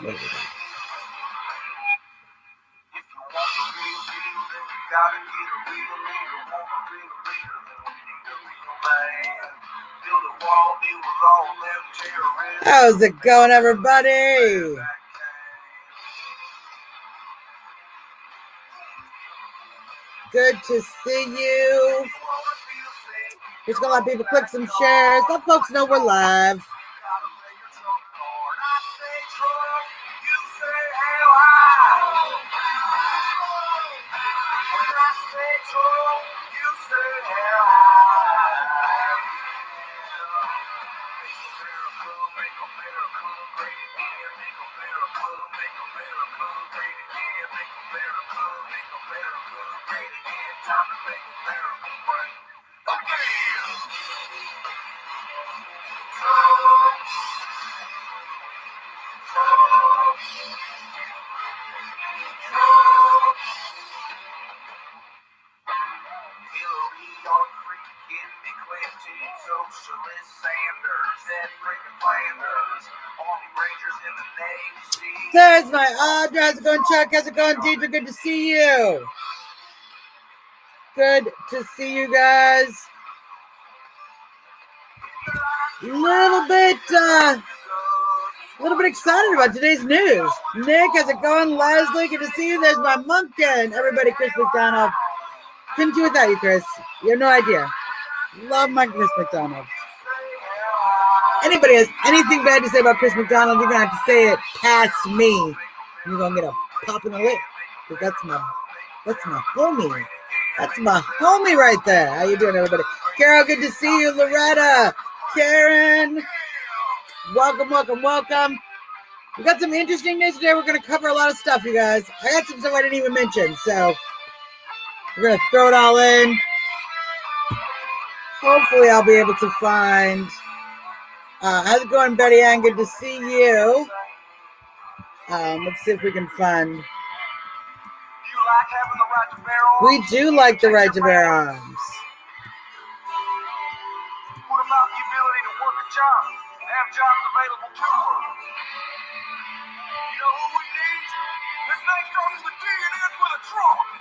There we go. How's it going, everybody? Good to see you. Just gonna let people click some shares. Let folks know we're live. There's my Audra. How's it going, Chuck? How's it going, Deidre? Good to see you. Good to see you guys. A little bit excited about today's news. Nick, how's it going? Leslie, good to see you. There's my Moncton. Everybody, Chris McDonald. Couldn't do without you, Chris. You have no idea. Love my Chris McDonald. Anybody has anything bad to say about Chris McDonald, you're gonna have to say it past me. You're gonna get a pop in the lip. Because that's my homie. That's my homie right there. How you doing, everybody? Carol, good to see you. Loretta, Karen, welcome. We got some interesting news today. We're gonna cover a lot of stuff, you guys. I got some stuff I didn't even mention, so we're gonna throw it all in. Hopefully, I'll be able to find. How's it going, Betty Ann? Good to see you. Let's see if we can find. We do like the right to bear arms. What about the ability to work a job and have jobs available to us? You know who we need? This name starts with a D and ends with a truck.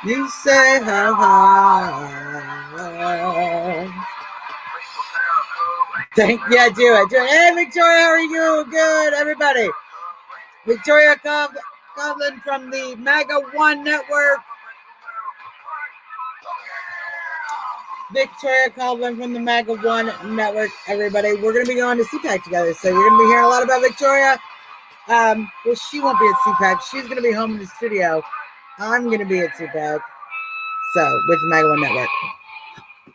You say how high. Yeah, do it. Hey, Victoria, how are you? Good, everybody. Victoria Coughlin from the MAGA One Network. Victoria Coughlin from the MAGA One Network, everybody. We're going to be going to CPAC together, so you're going to be hearing a lot about Victoria. Well, she won't be at CPAC. She's going to be home in the studio. I'm going to be at CPAC, so with the MAGA One Network.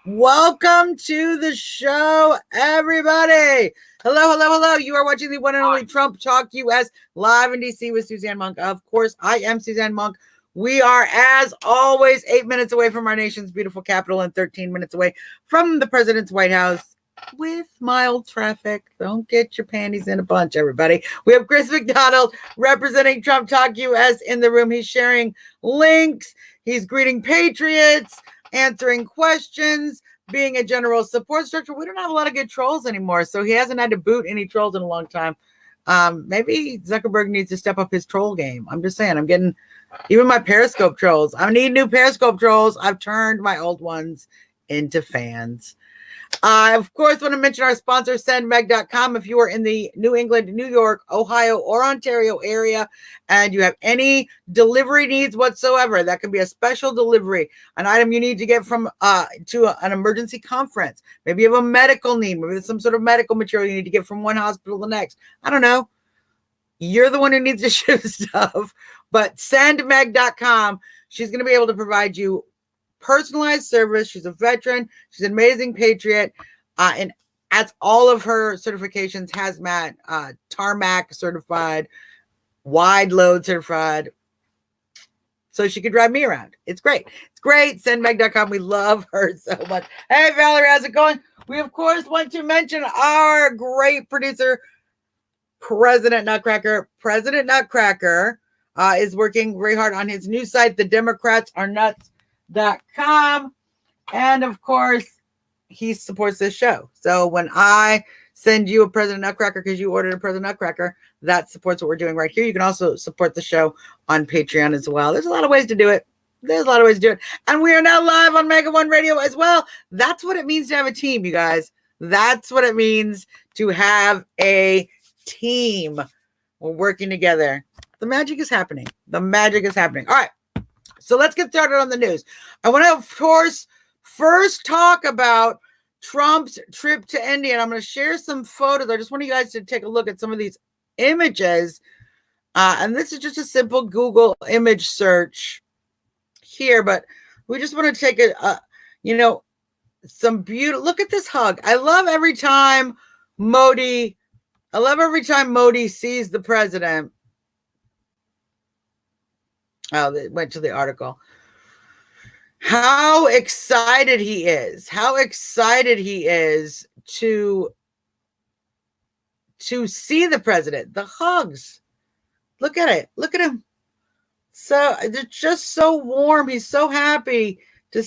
Welcome to the show, everybody. Hello. You are watching the one and only Trump Talk US live in DC with Suzzanne Monk. Of course, I am Suzzanne Monk. We are, as always, 8 minutes away from our nation's beautiful capital and 13 minutes away from the president's White House with mild traffic. Don't get your panties in a bunch, everybody. We have Chris McDonald representing Trump Talk US in the room. He's sharing links. He's greeting patriots, answering questions, being a general support structure. We don't have a lot of good trolls anymore, so he hasn't had to boot any trolls in a long time. Maybe Zuckerberg needs to step up his troll game. I'm just saying, I'm getting even my Periscope trolls. I need new Periscope trolls. I've turned my old ones into fans. I, of course, want to mention our sponsor, sendmeg.com. If you are in the New England, New York, Ohio, or Ontario area, and you have any delivery needs whatsoever, that can be a special delivery, an item you need to get from to an emergency conference. Maybe you have a medical need. Maybe there's some sort of medical material you need to get from one hospital to the next. I don't know. You're the one who needs to ship stuff. But sendmeg.com, she's going to be able to provide you personalized service. She's a veteran. She's an amazing patriot. And at all of her certifications, hazmat, tarmac certified, wide load certified. So she could drive me around. It's great. It's great. Sendmeg.com. We love her so much. Hey, Valerie, how's it going? We, of course, want to mention our great producer, President Nutcracker. President Nutcracker is working very hard on his new site, thedemocratsarenuts.com. And of course, he supports this show. So when I send you a President Nutcracker because you ordered a President Nutcracker, that supports what we're doing right here. You can also support the show on Patreon as well. There's a lot of ways to do it. And we are now live on Mega One Radio as well. That's what it means to have a team, you guys. That's what it means to have a team. We're working together. The magic is happening. All right. So let's get started on the news. I want to, of course, first talk about Trump's trip to India. And I'm going to share some photos. I just want you guys to take a look at some of these images. And this is just a simple Google image search here, but we just want to take some beautiful, look at this hug. I love every time Modi sees the president. Oh, they went to the article. How excited he is to see the president. The hugs. Look at it. Look at him. So they're just so warm. He's so happy to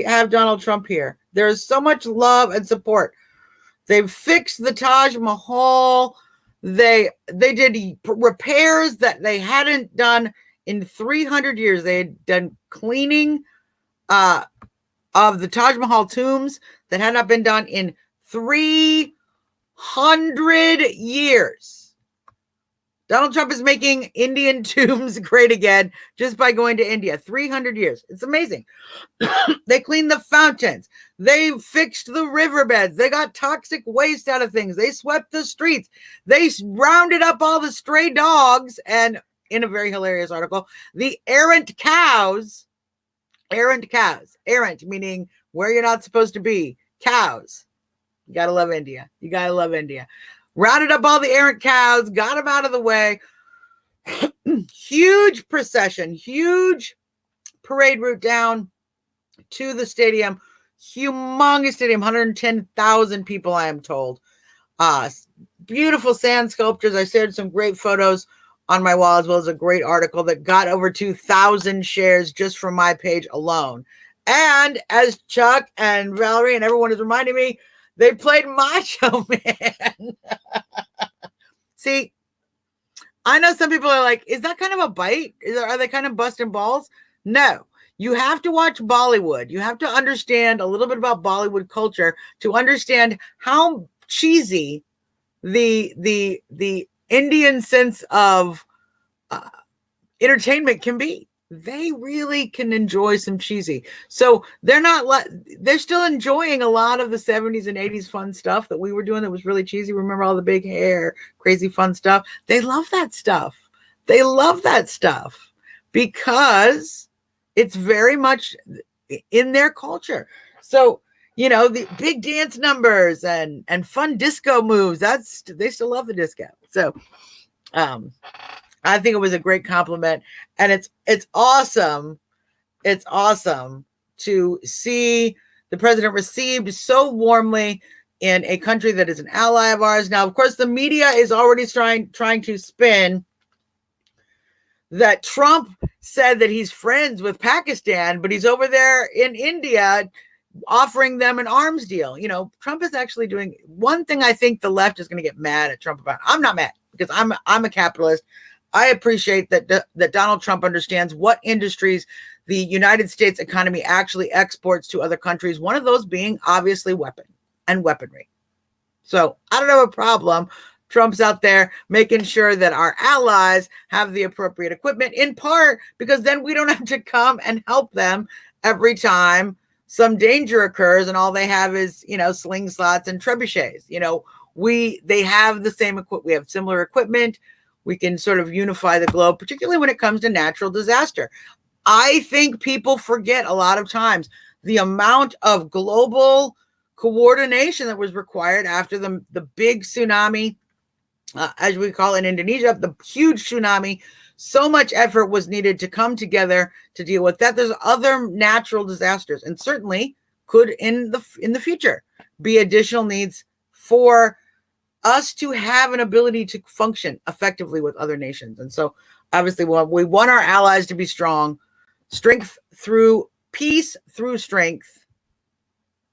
have Donald Trump here. There's so much love and support. They've fixed the Taj Mahal. They did repairs that they hadn't done in 300 years. They had done cleaning of the Taj Mahal tombs that had not been done in 300 years. Donald Trump is making Indian tombs great again just by going to India. 300 years. It's amazing. They cleaned the fountains. They fixed the riverbeds. They got toxic waste out of things. They swept the streets. They rounded up all the stray dogs. And in a very hilarious article, the errant cows, errant meaning where you're not supposed to be, cows. You got to love India. Rounded up all the errant cows, got them out of the way. Huge procession, huge parade route down to the stadium. Humongous stadium, 110,000 people, I am told. Beautiful sand sculptures. I shared some great photos on my wall, as well as a great article that got over 2,000 shares just from my page alone. And as Chuck and Valerie and everyone is reminding me, they played Macho Man. See, I know some people are like, is that kind of a bite? Are they kind of busting balls? No. You have to watch Bollywood. You have to understand a little bit about Bollywood culture to understand how cheesy the Indian sense of entertainment can be. They really can enjoy some cheesy. So they're still enjoying a lot of the 70s and 80s fun stuff that we were doing that was really cheesy. Remember all the big hair, crazy fun stuff? They love that stuff. Because it's very much in their culture. So, the big dance numbers and fun disco moves, they still love the disco. So, I think it was a great compliment, and it's awesome. It's awesome to see the president received so warmly in a country that is an ally of ours. Now, of course, the media is already trying to spin that Trump said that he's friends with Pakistan, but he's over there in India offering them an arms deal. Trump is actually doing one thing. I think the left is going to get mad at Trump about. I'm not mad because I'm a capitalist. I appreciate that Donald Trump understands what industries the United States economy actually exports to other countries, one of those being obviously weaponry. So I don't have a problem. Trump's out there making sure that our allies have the appropriate equipment, in part because then we don't have to come and help them every time some danger occurs and all they have is, slingshots and trebuchets. They have the same equipment. We have similar equipment. We can sort of unify the globe, particularly when it comes to natural disaster. I think people forget a lot of times the amount of global coordination that was required after the big tsunami, as we call it in Indonesia, the huge tsunami. So much effort was needed to come together to deal with that. There's other natural disasters, and certainly could in the future be additional needs for us to have an ability to function effectively with other nations. And so obviously we want our allies to be strong, strength through peace, through strength,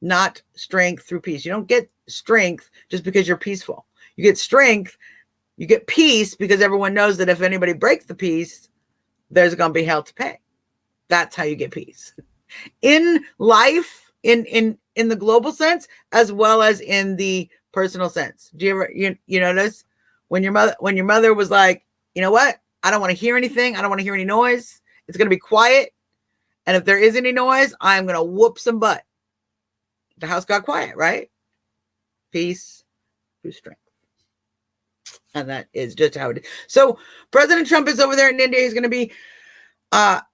not strength through peace. You don't get strength just because you're peaceful. You get strength, you get peace because everyone knows that if anybody breaks the peace, there's going to be hell to pay. That's how you get peace. In life, in the global sense, as well as in the personal sense. Do you ever you notice when your mother was like, you know what? I don't want to hear anything. I don't want to hear any noise. It's going to be quiet. And if there is any noise, I'm going to whoop some butt. The house got quiet, right? Peace through strength. And that is just how it is. So President Trump is over there in India. He's going to be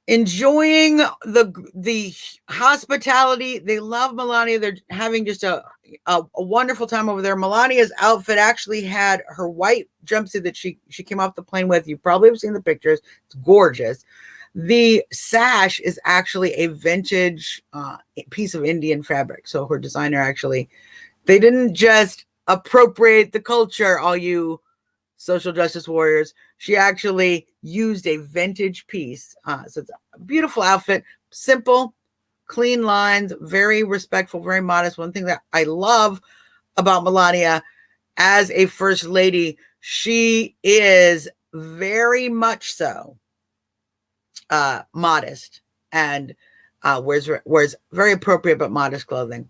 enjoying the hospitality. They love Melania. They're having just a wonderful time over there. Melania's outfit actually had her white jumpsuit that she came off the plane with. You probably have seen the pictures. It's gorgeous. The sash is actually a vintage piece of Indian fabric. So her designer actually, they didn't just appropriate the culture, all you social justice warriors. She actually used a vintage piece. So it's a beautiful outfit, simple, clean lines, very respectful, very modest. One thing that I love about Melania as a first lady, she is very much so modest and wears very appropriate but modest clothing.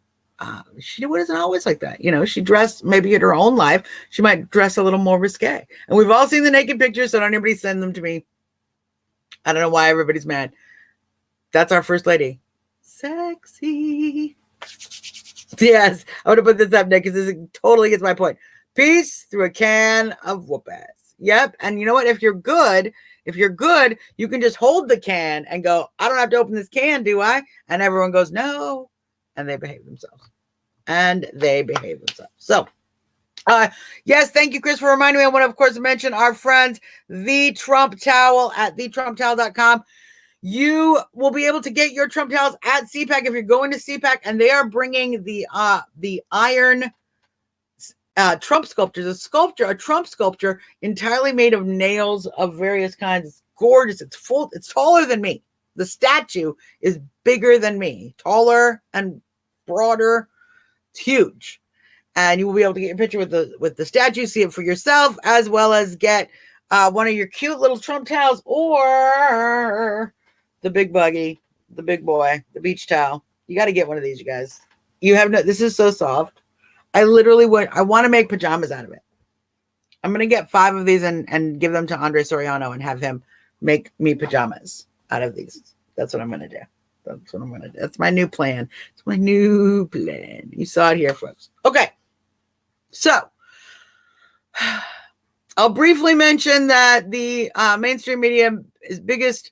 She wasn't always like that. She dressed maybe in her own life. She might dress a little more risque. And we've all seen the naked pictures, so don't anybody send them to me. I don't know why everybody's mad. That's our first lady. Sexy. Yes, I want to put this up, Nick, because this totally gets my point. Peace through a can of whoop ass. Yep. And you know what? If you're good, you can just hold the can and go, I don't have to open this can, do I? And everyone goes, no. And they behave themselves. So, yes, thank you, Chris, for reminding me. I want to, of course, mention our friends, The Trump Towel at thetrumptowel.com. You will be able to get your Trump towels at CPAC if you're going to CPAC, and they are bringing the iron Trump sculptures, a Trump sculpture entirely made of nails of various kinds. It's gorgeous. It's full. It's taller than me. The statue is bigger than me, taller and broader. It's huge. And you will be able to get your picture with the statue, see it for yourself, as well as get one of your cute little Trump towels or the big buggy, the big boy, the beach towel. You got to get one of these, you guys. This is so soft. I want to make pajamas out of it. I'm going to get 5 of these and give them to Andre Soriano and have him make me pajamas out of these. That's what I'm going to do. That's my new plan. It's my new plan. You saw it here, folks. Okay. So I'll briefly mention that the mainstream media's biggest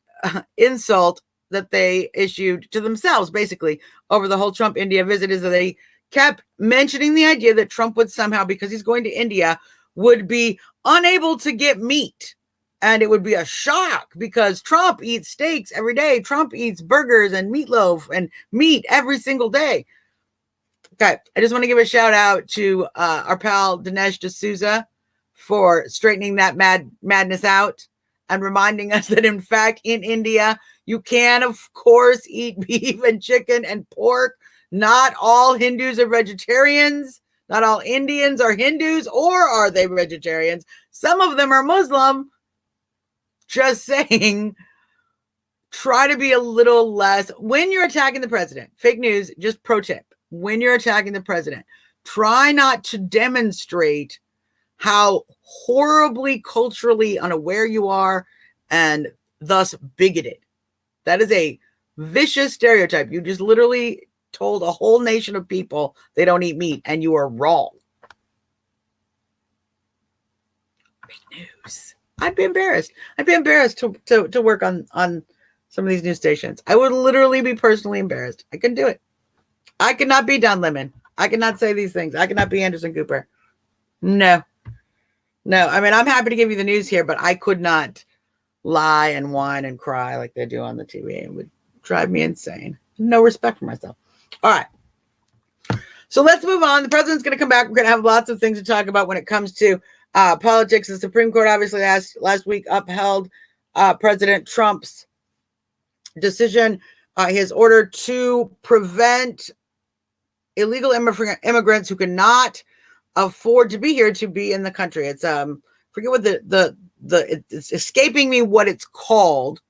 insult that they issued to themselves, basically, over the whole Trump India visit is that they kept mentioning the idea that Trump would somehow, because he's going to India, would be unable to get meat. And it would be a shock because Trump eats steaks every day. Trump eats burgers and meatloaf and meat every single day. Okay, I just want to give a shout out to our pal Dinesh D'Souza for straightening that madness out and reminding us that, in fact, in India, you can, of course, eat beef and chicken and pork. Not all Hindus are vegetarians. Not all Indians are Hindus, or are they vegetarians? Some of them are Muslim. Just saying, try to be a little less. When you're attacking the president, fake news, just pro tip. When you're attacking the president, try not to demonstrate how horribly culturally unaware you are and thus bigoted. That is a vicious stereotype. You just literally told a whole nation of people they don't eat meat, and you are wrong. Fake news. I'd be embarrassed. I'd be embarrassed to work on some of these news stations. I would literally be personally embarrassed. I couldn't do it. I could not be Don Lemon. I could not say these things. I could not be Anderson Cooper. No. I mean, I'm happy to give you the news here, but I could not lie and whine and cry like they do on the TV. It would drive me insane. No respect for myself. All right. So let's move on. The president's going to come back. We're going to have lots of things to talk about when it comes to politics. The Supreme Court obviously last week upheld President Trump's decision, his order to prevent illegal immigrants who cannot afford to be here to be in the country. It's forget what it's escaping me what it's called,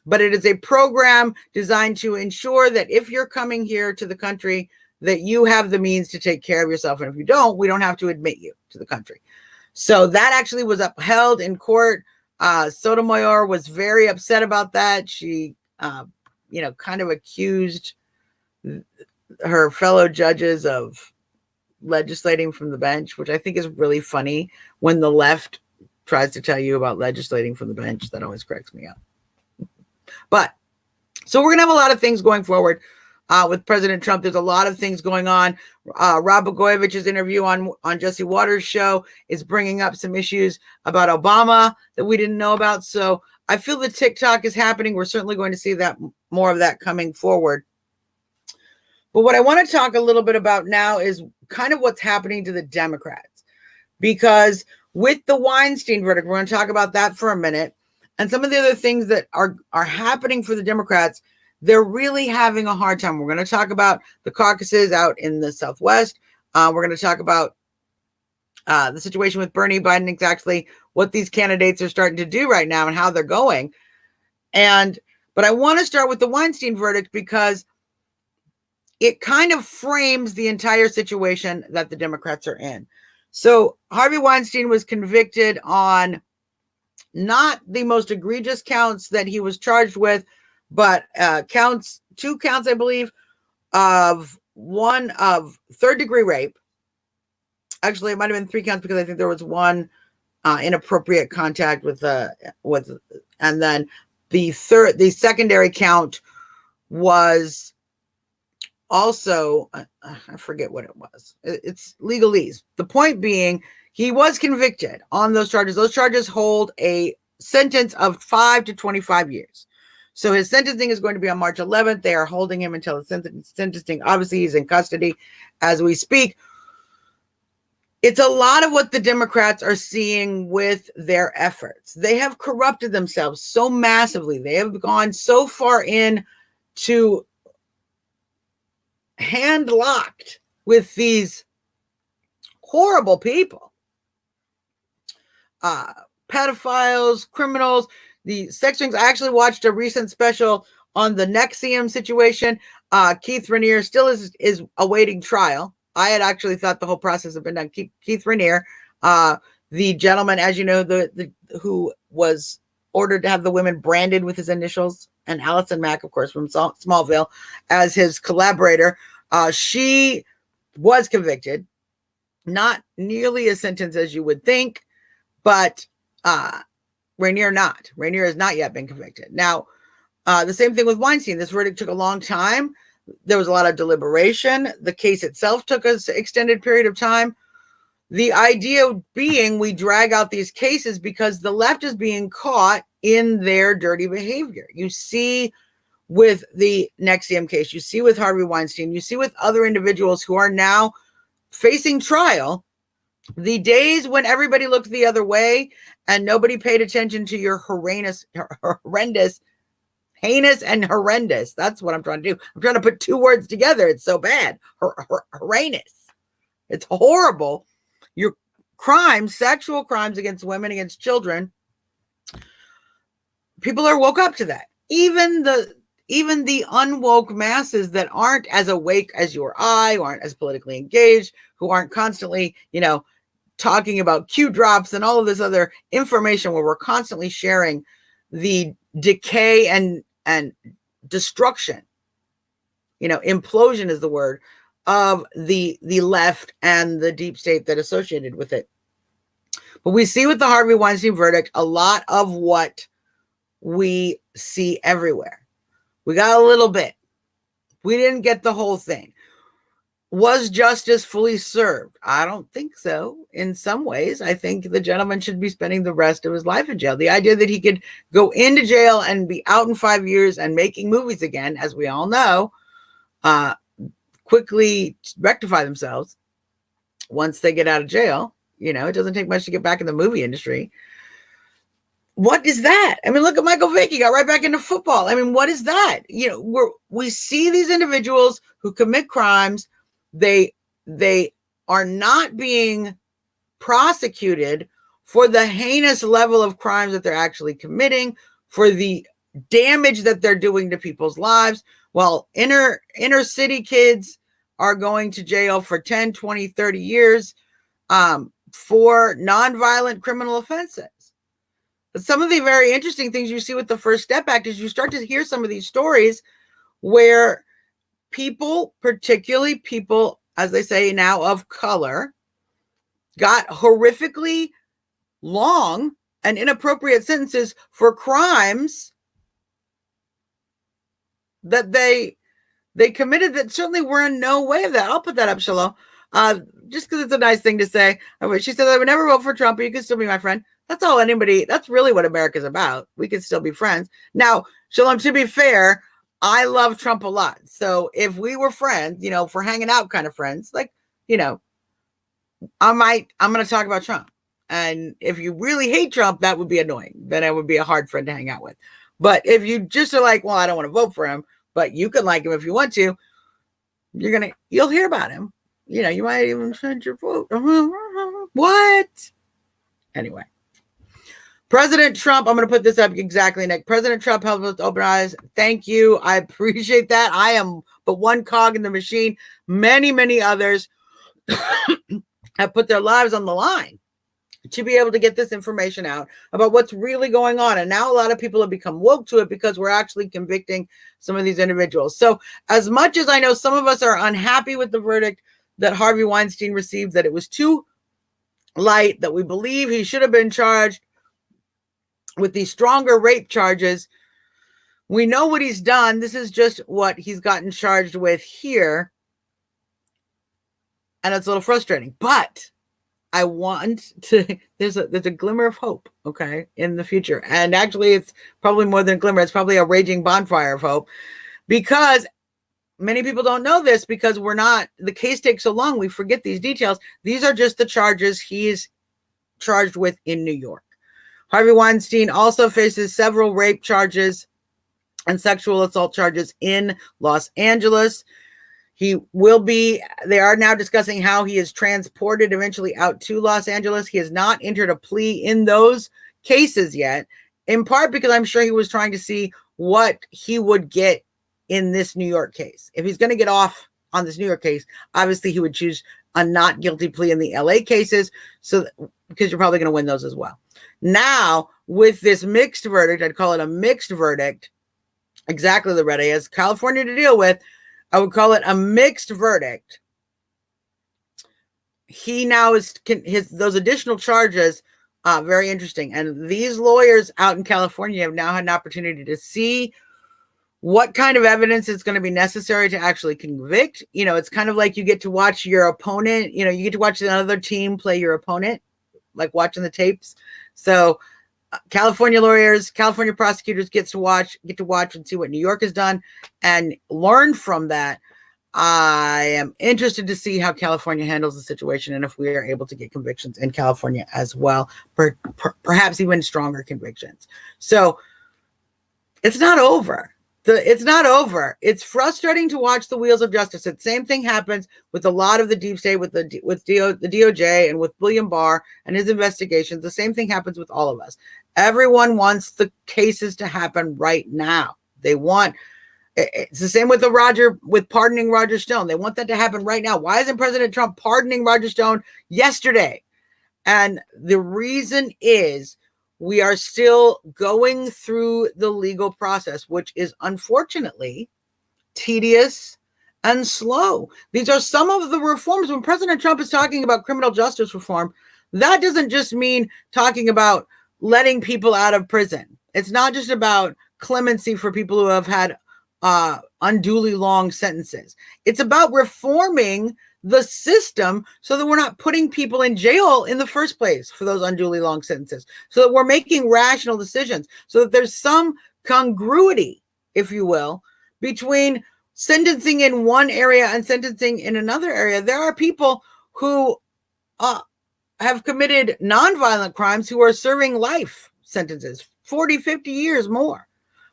but it is a program designed to ensure that if you're coming here to the country, that you have the means to take care of yourself. And if you don't, we don't have to admit you to the country. So that actually was upheld in court. Sotomayor was very upset about that. She, kind of accused her fellow judges of legislating from the bench, which I think is really funny when the left tries to tell you about legislating from the bench. That always cracks me up. But so we're going to have a lot of things going forward with President Trump. There's a lot of things going on. Rod Blagojevich's interview on Jesse Waters' show is bringing up some issues about Obama that we didn't know about. So I feel that TikTok is happening. We're certainly going to see that more of that coming forward. But what I want to talk a little bit about now is kind of what's happening to the Democrats, because with the Weinstein verdict, we're going to talk about that for a minute. And some of the other things that are happening for the Democrats, they're really having a hard time. We're going to talk about the caucuses out in the Southwest. We're going to talk about the situation with Bernie Biden, exactly what these candidates are starting to do right now and how they're going. But I want to start with the Weinstein verdict because it kind of frames the entire situation that the Democrats are in. So Harvey Weinstein was convicted on not the most egregious counts that he was charged with, but two counts, I believe, of one of third-degree rape. Actually, it might have been 3 counts because I think there was one inappropriate contact with, and then the secondary count was also, I forget what it was. It's legalese. The point being, he was convicted on those charges. Those charges hold a sentence of 5 to 25 years. So his sentencing is going to be on March 11th. They are holding him until the sentencing. Obviously, he's in custody as we speak. It's a lot of what the Democrats are seeing with their efforts. They have corrupted themselves so massively. They have gone so far in to hand-locked with these horrible people. Pedophiles, criminals, the sex rings. I actually watched a recent special on the NXIVM situation. Keith Raniere still is awaiting trial. I had actually thought the whole process had been done. Keith Raniere, the gentleman, as you know, the who was ordered to have the women branded with his initials, and Allison Mack, of course, from Smallville, as his collaborator. She was convicted. Not nearly a sentence as you would think, but Raniere not. Raniere has not yet been convicted. Now, the same thing with Weinstein. This verdict took a long time. There was a lot of deliberation. The case itself took an extended period of time. The idea being we drag out these cases because the left is being caught in their dirty behavior. You see with the NXIVM case, you see with Harvey Weinstein, you see with other individuals who are now facing trial. The days when everybody looked the other way and nobody paid attention to your horrendous, heinous and horrendous. That's what I'm trying to do. I'm trying to put 2 words together. It's so bad. Horrendous. It's horrible. Your crimes, sexual crimes against women, against children. People are woke up to that. Even the unwoke masses that aren't as awake as you or I, who aren't as politically engaged, who aren't constantly, talking about Q drops and all of this other information where we're constantly sharing the decay and destruction, implosion is the word, of the left and the deep state that associated with it. But we see with the Harvey Weinstein verdict, a lot of what we see everywhere. We got a little bit. We didn't get the whole thing. Was justice fully served? I don't think so. In some ways, I think the gentleman should be spending the rest of his life in jail. The idea that he could go into jail and be out in 5 years and making movies again, as we all know, quickly rectify themselves once they get out of jail. You know, it doesn't take much to get back in the movie industry. What is that? I mean, look at Michael Vick. He got right back into football. I mean, what is that? You know, we see these individuals who commit crimes. They are not being prosecuted for the heinous level of crimes that they're actually committing, for the damage that they're doing to people's lives, while inner city kids are going to jail for 10, 20, 30 years for nonviolent criminal offenses. But some of the very interesting things you see with the First Step Act is you start to hear some of these stories where people, particularly people, as they say now, of color, got horrifically long and inappropriate sentences for crimes that they committed that certainly were in no way of that. I'll put that up, Shalom, just because it's a nice thing to say. She said, I would never vote for Trump, but you can still be my friend. That's all anybody, that's really what America's about. We can still be friends. Now, Shalom, to be fair, I love Trump a lot. So if we were friends, you know, for hanging out kind of friends, like, you know, I'm going to talk about Trump. And if you really hate Trump, that would be annoying. Then it would be a hard friend to hang out with. But if you just are like, well, I don't want to vote for him, but you can like him if you want to, you'll hear about him. You know, you might even send your vote. What? Anyway. President Trump, I'm going to put this up exactly, Nick. President Trump helped us open eyes. Thank you. I appreciate that. I am but one cog in the machine. Many, many others have put their lives on the line to be able to get this information out about what's really going on. And now a lot of people have become woke to it because we're actually convicting some of these individuals. So as much as I know some of us are unhappy with the verdict that Harvey Weinstein received, that it was too light, that we believe he should have been charged with these stronger rape charges, we know what he's done. This is just what he's gotten charged with here. And it's a little frustrating, but I want to, there's a glimmer of hope, okay, in the future. And actually it's probably more than a glimmer. It's probably a raging bonfire of hope, because many people don't know this because the case takes so long. We forget these details. These are just the charges he's charged with in New York. Harvey Weinstein also faces several rape charges and sexual assault charges in Los Angeles. They are now discussing how he is transported eventually out to Los Angeles. He has not entered a plea in those cases yet, in part because I'm sure he was trying to see what he would get in this New York case. If he's going to get off on this New York case, obviously he would choose a not guilty plea in the LA cases, because you're probably going to win those as well. Now, with this mixed verdict, I'd call it a mixed verdict, exactly the red has California to deal with. I would call it a mixed verdict. He now those additional charges, very interesting. And these lawyers out in California have now had an opportunity to see what kind of evidence is going to be necessary to actually convict. You know, it's kind of like you get to watch your opponent, you get to watch another team play your opponent, like watching the tapes. So California lawyers, California prosecutors get to watch and see what New York has done and learn from that. I am interested to see how California handles the situation and if we are able to get convictions in California as well, perhaps even stronger convictions. So it's not over. It's not over. It's frustrating to watch the wheels of justice. The same thing happens with a lot of the deep state, with the DOJ and with William Barr and his investigations. The same thing happens with all of us. Everyone wants the cases to happen right now. It's the same with pardoning Roger Stone. They want that to happen right now. Why isn't President Trump pardoning Roger Stone yesterday? And the reason is, we are still going through the legal process, which is unfortunately tedious and slow. These are some of the reforms. When President Trump is talking about criminal justice reform, that doesn't just mean talking about letting people out of prison. It's not just about clemency for people who have had unduly long sentences. It's about reforming the system so that we're not putting people in jail in the first place for those unduly long sentences, so that we're making rational decisions, so that there's some congruity, if you will, between sentencing in one area and sentencing in another area. There are people who have committed nonviolent crimes who are serving life sentences, 40, 50 years more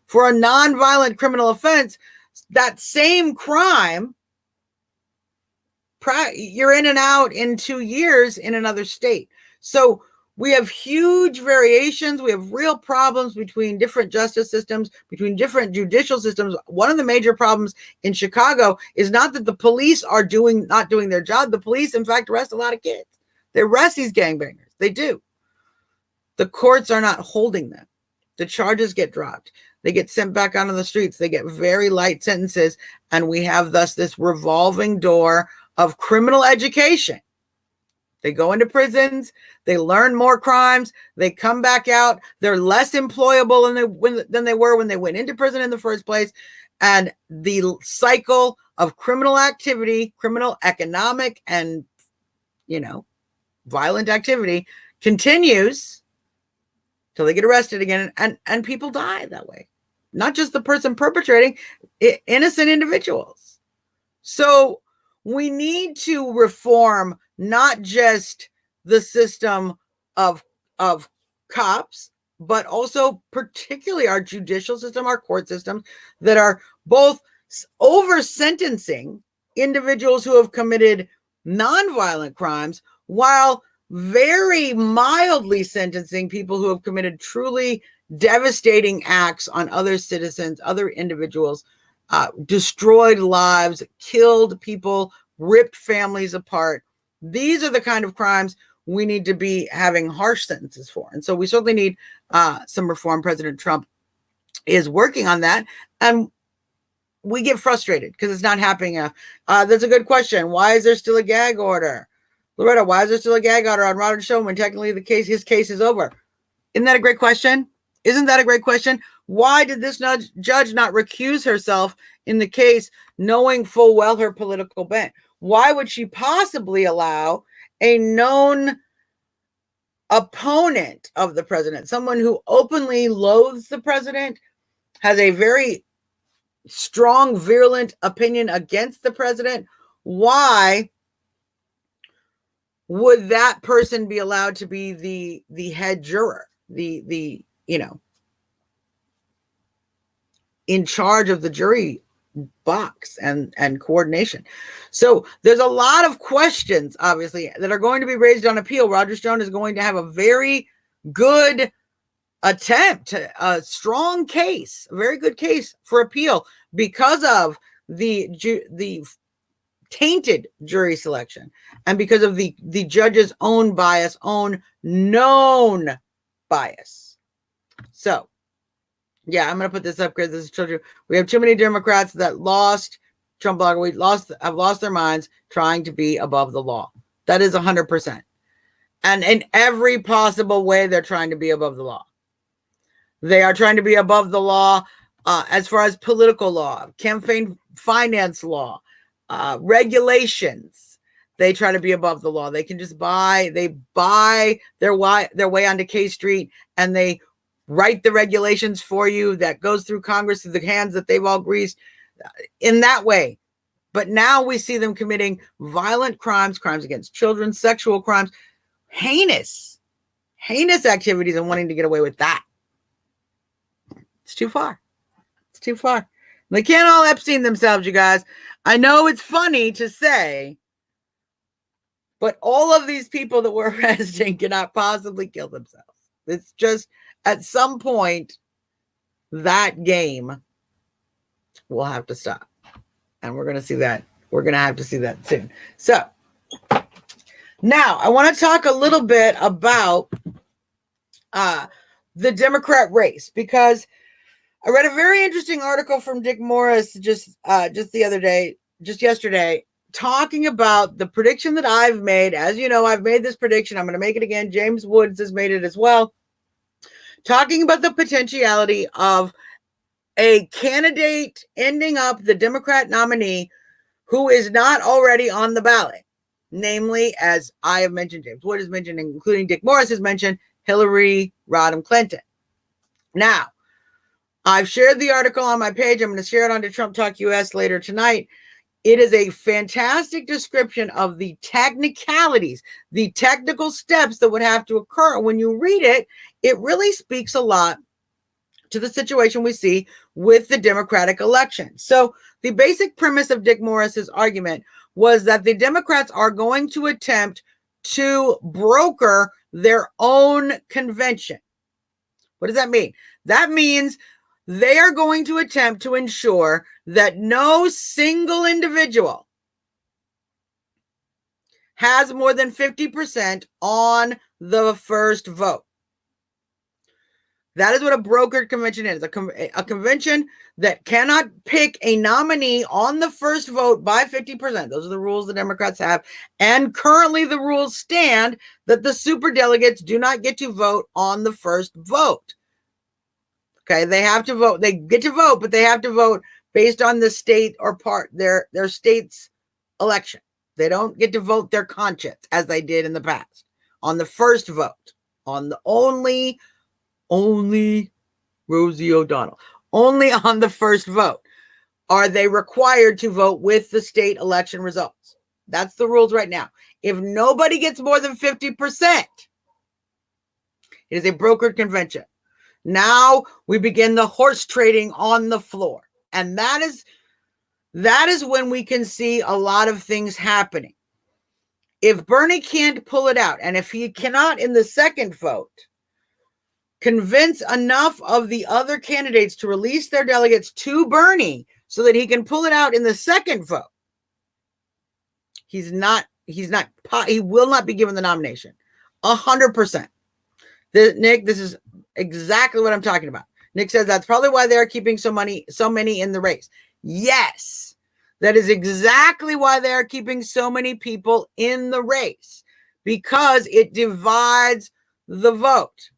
for a nonviolent criminal offense. That same crime, you're in and out in 2 years in another state. So we have huge variations. We have real problems between different justice systems, between different judicial systems. One of the major problems in Chicago is not that the police are not doing their job. The police, in fact, arrest a lot of kids. They arrest these gangbangers. They do. The courts are not holding them. The charges get dropped. They get sent back onto the streets. They get very light sentences. And we have thus this revolving door of criminal education. They go into prisons. They learn more crimes. They come back out. They're less employable than they were when they went into prison in the first place. And the cycle of criminal activity, criminal economic and, violent activity continues till they get arrested again. And people die that way. Not just the person perpetrating, innocent individuals. So we need to reform not just the system of cops, but also particularly our judicial system, our court systems that are both over sentencing individuals who have committed nonviolent crimes while very mildly sentencing people who have committed truly devastating acts on other citizens, other individuals, destroyed lives, killed people, ripped families apart. These are the kind of crimes we need to be having harsh sentences for. And so we certainly need some reform. President Trump is working on that. And we get frustrated because it's not happening. That's a good question. Why is there still a gag order? Loretta, why is there still a gag order on Roger Stone when technically his case is over? Isn't that a great question? Isn't that a great question? Why did this judge not recuse herself in the case knowing full well her political bent? Why would she possibly allow a known opponent of the president, someone who openly loathes the president, has a very strong, virulent opinion against the president? Why would that person be allowed to be the head juror, the in charge of the jury box and coordination? So there's a lot of questions, obviously, that are going to be raised on appeal. Roger Stone is going to have a very good attempt, a strong case, a very good case for appeal because of the tainted jury selection and because of the judge's own bias, own known bias. So yeah, I'm going to put this up because this is children. We have too many Democrats that lost Trump blogger. Have lost their minds trying to be above the law. That is 100%. And in every possible way, they're trying to be above the law. They are trying to be above the law as far as political law, campaign finance law, regulations. They try to be above the law. They can just buy their way onto K Street and they write the regulations for you that goes through Congress through the hands that they've all greased in that way. But now we see them committing violent crimes against children, sexual crimes, heinous activities and wanting to get away with that. It's too far. It's too far. They can't all Epstein themselves, you guys. I know it's funny to say, but all of these people that we're arresting cannot possibly kill themselves. It's just at some point that game will have to stop. And we're going to see that. We're going to have to see that soon. So now I want to talk a little bit about the Democrat race, because I read a very interesting article from Dick Morris just yesterday, talking about the prediction that I've made. As you know, I've made this prediction. I'm going to make it again. James Woods has made it as well. Talking about the potentiality of a candidate ending up the Democrat nominee who is not already on the ballot. Namely, as I have mentioned, James Wood has mentioned, including Dick Morris has mentioned, Hillary Rodham Clinton. Now, I've shared the article on my page. I'm going to share it onto Trump Talk US later tonight. It is a fantastic description of the technicalities, the technical steps that would have to occur. When you read it, it really speaks a lot to the situation we see with the Democratic election. So the basic premise of Dick Morris's argument was that the Democrats are going to attempt to broker their own convention. What does that mean? That means they are going to attempt to ensure that no single individual has more than 50% on the first vote. That is what a brokered convention is, a convention that cannot pick a nominee on the first vote by 50%. Those are the rules the Democrats have. And currently the rules stand that the superdelegates do not get to vote on the first vote. Okay, they have to vote. They get to vote, but they have to vote based on the state or their state's election. They don't get to vote their conscience as they did in the past on the first vote, on the only Rosie O'Donnell, only on the first vote are they required to vote with the state election results. That's the rules right now. If nobody gets more than 50%, it is a brokered convention. Now we begin the horse trading on the floor. And that is when we can see a lot of things happening. If Bernie can't pull it out, and if he cannot in the second vote convince enough of the other candidates to release their delegates to Bernie so that he can pull it out in the second vote, he will not be given the nomination. 100%. Nick, this is exactly what I'm talking about. Nick says that's probably why they're keeping so many in the race. Yes, that is exactly why they are keeping so many people in the race, because it divides the vote.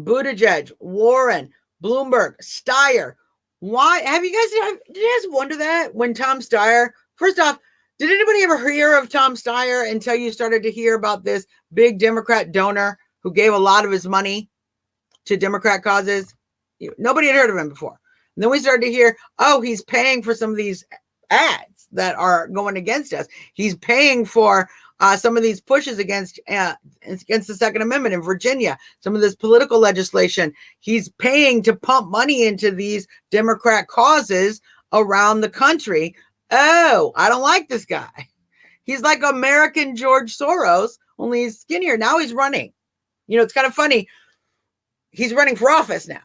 Buttigieg, Warren, Bloomberg, Steyer. Why did you guys wonder that when Tom Steyer? First off, did anybody ever hear of Tom Steyer until you started to hear about this big Democrat donor who gave a lot of his money to Democrat causes? Nobody had heard of him before. And then we started to hear, oh, he's paying for some of these ads that are going against us. He's paying for some of these pushes against the Second Amendment in Virginia, some of this political legislation. He's paying to pump money into these Democrat causes around the country. Oh, I don't like this guy. He's like American George Soros, only he's skinnier. Now he's running. It's kind of funny. He's running for office now.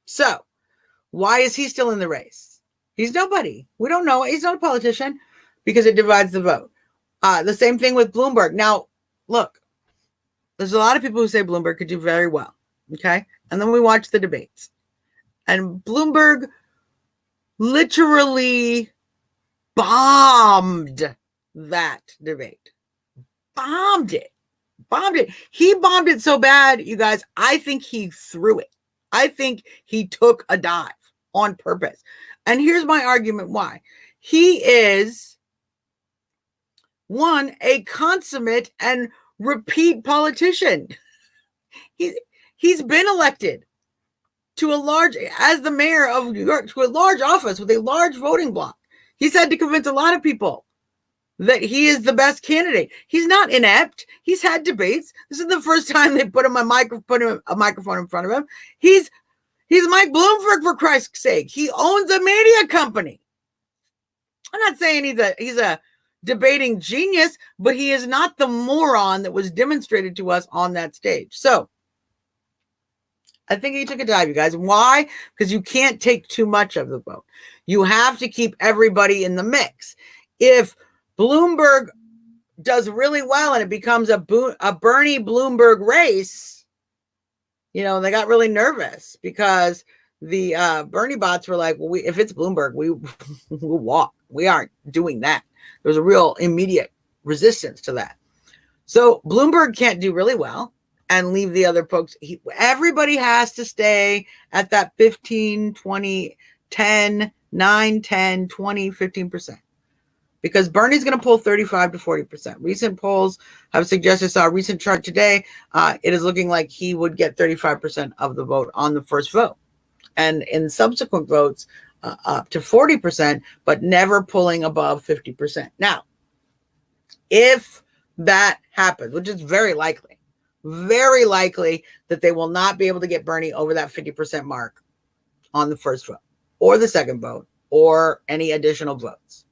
So why is he still in the race? He's nobody. We don't know. He's not a politician because it divides the vote. The same thing with Bloomberg. Now, look, there's a lot of people who say Bloomberg could do very well. Okay. And then we watch the debates. And Bloomberg literally bombed that debate. Bombed it. He bombed it so bad, you guys, I think he threw it. I think he took a dive on purpose. And here's my argument why. He is, one, a consummate and repeat politician. He's been elected as the mayor of New York, to a large office with a large voting bloc. He's had to convince a lot of people that he is the best candidate. He's not inept. He's had debates. This is the first time they put a microphone in front of him. He's Mike Bloomberg, for Christ's sake. He owns a media company. I'm not saying he's a debating genius, but he is not the moron that was demonstrated to us on that stage. So I think he took a dive, you guys. Why? Because you can't take too much of the vote. You have to keep everybody in the mix. If Bloomberg does really well and it becomes a Bernie Bloomberg race, they got really nervous because the Bernie bots were like, well, if it's Bloomberg, we'll walk. We aren't doing that. There was a real immediate resistance to that. So Bloomberg can't do really well and leave the other folks. Everybody has to stay at that 15, 20, 10, 9, 10, 20, 15%. because Bernie's going to pull 35 to 40%. Recent polls have suggested, saw a recent chart today, it is looking like he would get 35% of the vote on the first vote. And in subsequent votes, up to 40%, but never pulling above 50%. Now, if that happens, which is very likely that they will not be able to get Bernie over that 50% mark on the first vote or the second vote or any additional votes.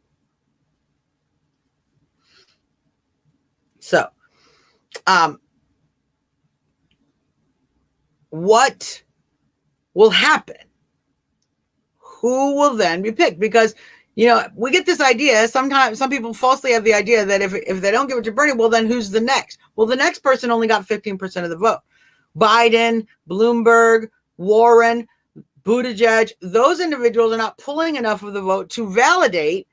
So, what will happen? Who will then be picked? Because, you know, we get this idea. Sometimes some people falsely have the idea that if they don't give it to Bernie, well, then who's the next? Well, the next person only got 15% of the vote. Biden, Bloomberg, Warren, Buttigieg, those individuals are not pulling enough of the vote to validate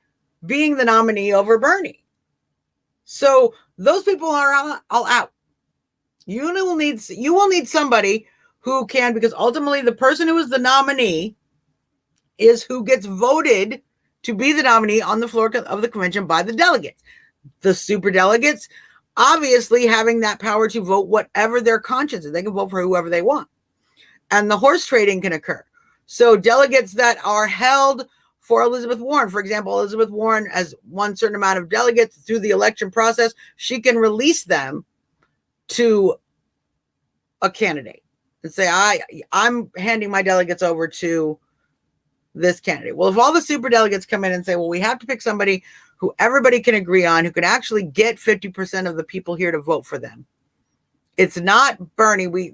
being the nominee over Bernie. So those people are all out. You will need somebody who can, because ultimately the person who is the nominee is who gets voted to be the nominee on the floor of the convention by the delegates. The super delegates, obviously having that power to vote whatever their conscience is. They can vote for whoever they want. And the horse trading can occur. So delegates that are held for Elizabeth Warren, for example, Elizabeth Warren has one certain amount of delegates through the election process. She can release them to a candidate and say, I'm handing my delegates over to this candidate. Well, if all the super delegates come in and say, well, we have to pick somebody who everybody can agree on, who can actually get 50% of the people here to vote for them. It's not Bernie. We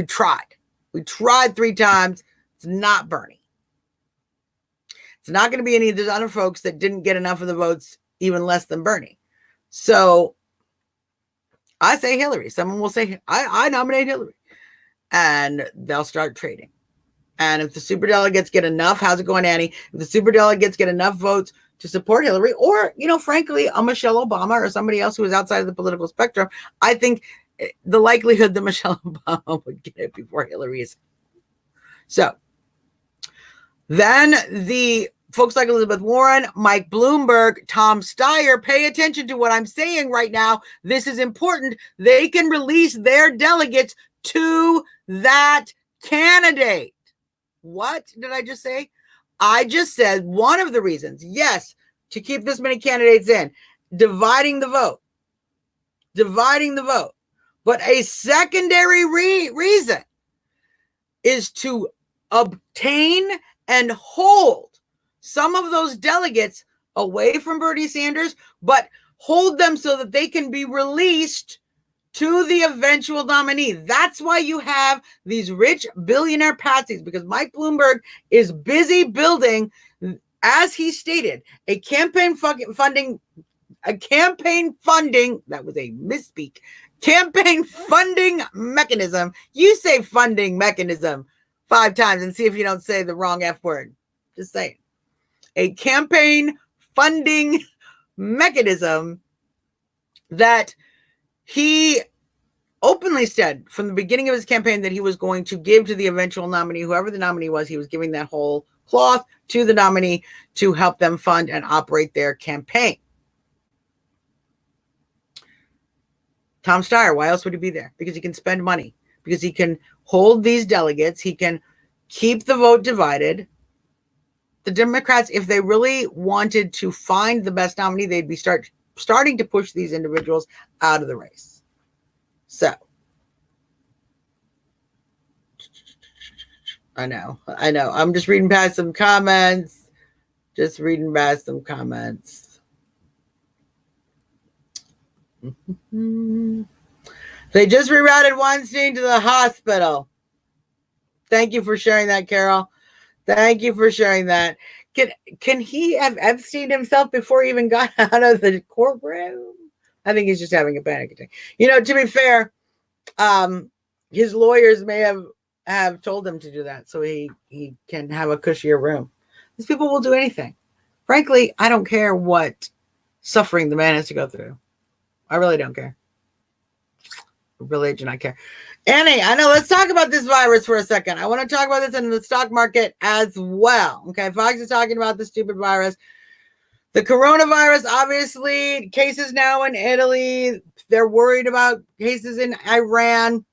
tried. We tried 3 times. It's not Bernie. It's not going to be any of those other folks that didn't get enough of the votes, even less than Bernie. So I say Hillary. Someone will say, I nominate Hillary. And they'll start trading. And if the superdelegates get enough, how's it going, Annie? If the superdelegates get enough votes to support Hillary, or, you know, frankly, a Michelle Obama or somebody else who is outside of the political spectrum, I think the likelihood that Michelle Obama would get it before Hillary is. So then the folks like Elizabeth Warren, Mike Bloomberg, Tom Steyer, pay attention to what I'm saying right now. This is important. They can release their delegates to that candidate. What did I just say? I just said one of the reasons, yes, to keep this many candidates in, dividing the vote. But a secondary reason is to obtain and hold some of those delegates away from Bernie Sanders, but hold them so that they can be released to the eventual nominee. That's why you have these rich billionaire patsies, because Mike Bloomberg is busy building, as he stated, a campaign funding, that was a misspeak, campaign funding mechanism. You say funding mechanism 5 times and see if you don't say the wrong F word. Just say it. A campaign funding mechanism that he openly said from the beginning of his campaign that he was going to give to the eventual nominee, whoever the nominee was. He was giving that whole cloth to the nominee to help them fund and operate their campaign. Tom Steyer, why else would he be there? Because he can spend money, because he can hold these delegates. He can keep the vote divided. The Democrats, if they really wanted to find the best nominee, they'd be starting to push these individuals out of the race. So, I know. I'm just reading past some comments. They just rerouted Weinstein to the hospital. Thank you for sharing that, Carol. Thank you for sharing that. Can he have Epstein himself before he even got out of the courtroom? I think he's just having a panic attack. You know, to be fair, his lawyers may have told him to do that so he can have a cushier room. These people will do anything. Frankly, I don't care what suffering the man has to go through. I really don't care. I really do not care. Annie, I know. Let's talk about this virus for a second. I want to talk about this in the stock market as well. Okay, Fox is talking about the stupid virus. The coronavirus, obviously, cases now in Italy. They're worried about cases in Iran.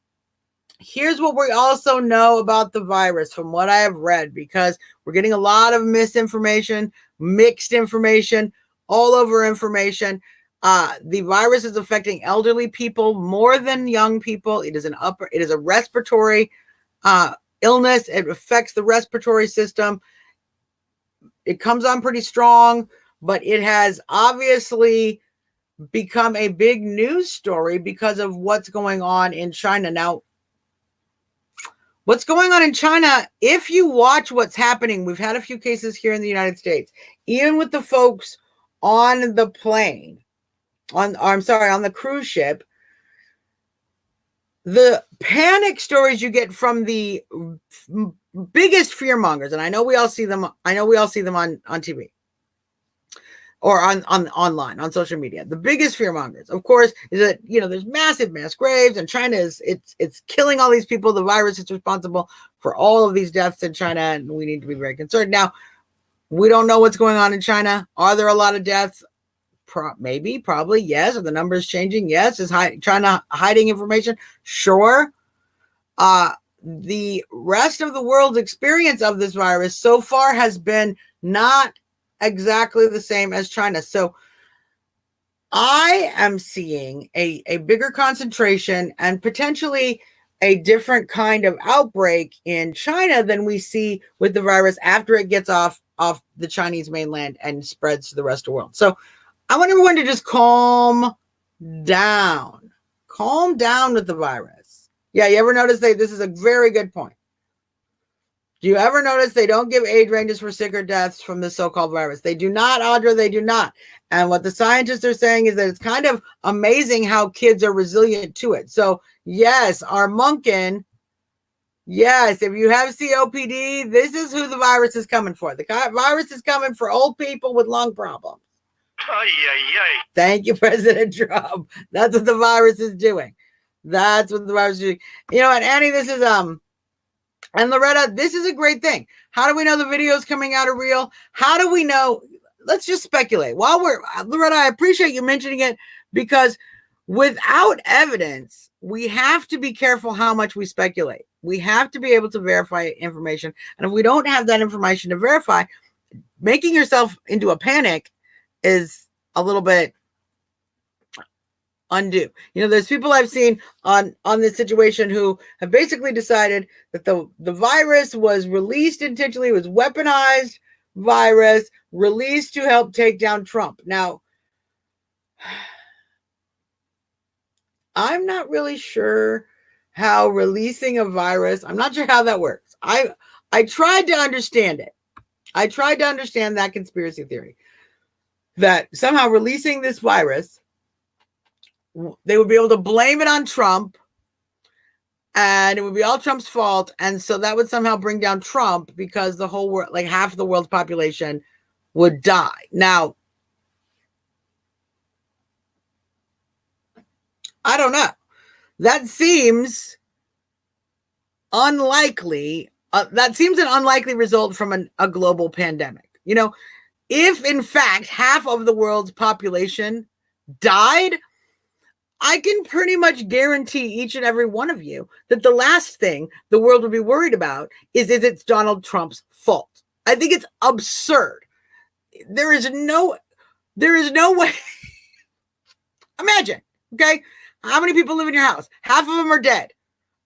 Here's what we also know about the virus from what I have read, because we're getting a lot of misinformation, mixed information, all over information. The virus is affecting elderly people more than young people. It is a respiratory illness. It affects the respiratory system. It comes on pretty strong, but it has obviously become a big news story because of what's going on in China. Now, what's going on in China, if you watch what's happening, we've had a few cases here in the United States, even with the folks on the plane, on the cruise ship, the panic stories you get from the biggest fear mongers, and I know we all see them on TV or on online, on social media. The biggest fear mongers, of course, is that, there's massive mass graves, and China it's killing all these people. The virus is responsible for all of these deaths in China, and we need to be very concerned. Now, we don't know what's going on in China. Are there a lot of deaths? Maybe, probably, yes. Are the numbers changing? Yes. Is China hiding information? Sure. The rest of the world's experience of this virus so far has been not exactly the same as China. So I am seeing a bigger concentration and potentially a different kind of outbreak in China than we see with the virus after it gets off the Chinese mainland and spreads to the rest of the world. So I want everyone to just calm down with the virus. Yeah, you ever notice this is a very good point. Do you ever notice they don't give age ranges for sick or deaths from this so-called virus? They do not, Audra, they do not. And what the scientists are saying is that it's kind of amazing how kids are resilient to it. So yes, our Munkin, yes, if you have COPD, this is who the virus is coming for. The virus is coming for old people with lung problems. Thank you, President Trump. That's what the virus is doing. That's what the virus is doing. And Annie, this is and Loretta, this is a great thing. How do we know the videos coming out are real? How do we know? Let's just speculate. Loretta, I appreciate you mentioning it, because without evidence, we have to be careful how much we speculate. We have to be able to verify information. And if we don't have that information to verify, making yourself into a panic is a little bit undue. There's people I've seen on this situation who have basically decided that the virus was released intentionally, was weaponized virus released to help take down Trump. Now, I'm not really sure how releasing a virus, I'm not sure how that works. I tried to understand it. I tried to understand that conspiracy theory that somehow releasing this virus, they would be able to blame it on Trump, and it would be all Trump's fault. And so that would somehow bring down Trump, because the whole world, like half of the world's population, would die. Now, I don't know. That seems unlikely. That seems an unlikely result from a global pandemic. If in fact half of the world's population died, I can pretty much guarantee each and every one of you that the last thing the world would be worried about is it's Donald Trump's fault. I think it's absurd. There is no way. Imagine, okay? How many people live in your house? Half of them are dead.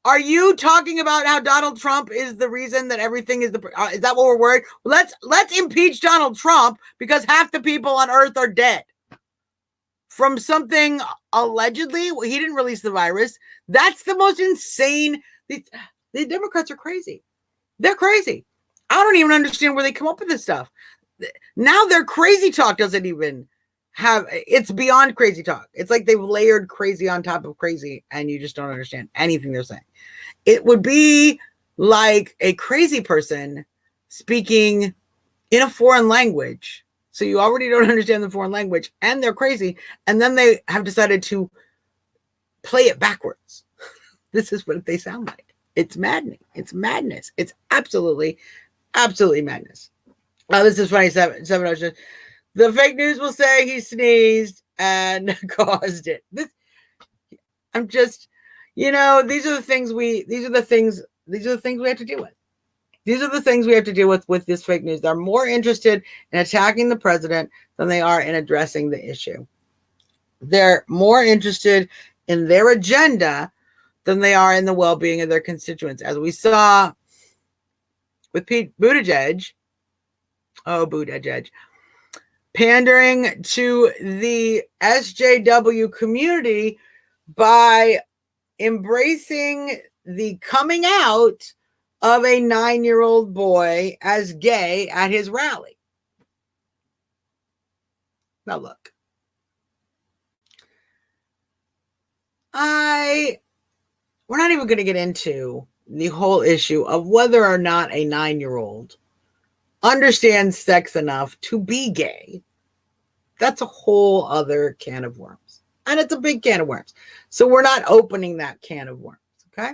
Are you talking about how Donald Trump is the reason that everything is is that what we're worried? Let's impeach Donald Trump because half the people on earth are dead from something allegedly. He didn't release the virus. That's the most insane. The Democrats are crazy. They're crazy. I don't even understand where they come up with this stuff. Now their crazy talk doesn't even it's beyond crazy talk. It's like they've layered crazy on top of crazy, and you just don't understand anything they're saying. It would be like a crazy person speaking in a foreign language. So you already don't understand the foreign language, and they're crazy. And then they have decided to play it backwards. This is what they sound like. It's maddening. It's madness. It's absolutely, absolutely madness. This is funny. 7 Ocean. The fake news will say he sneezed and caused it. I'm just, these are the things we have to deal with. These are the things we have to deal with this fake news. They're more interested in attacking the president than they are in addressing the issue. They're more interested in their agenda than they are in the well-being of their constituents. As we saw with Pete Buttigieg, pandering to the SJW community by embracing the coming out of a 9-year-old boy as gay at his rally. Now look, we're not even going to get into the whole issue of whether or not a 9-year-old understands sex enough to be gay. That's a whole other can of worms. And it's a big can of worms. So we're not opening that can of worms, okay?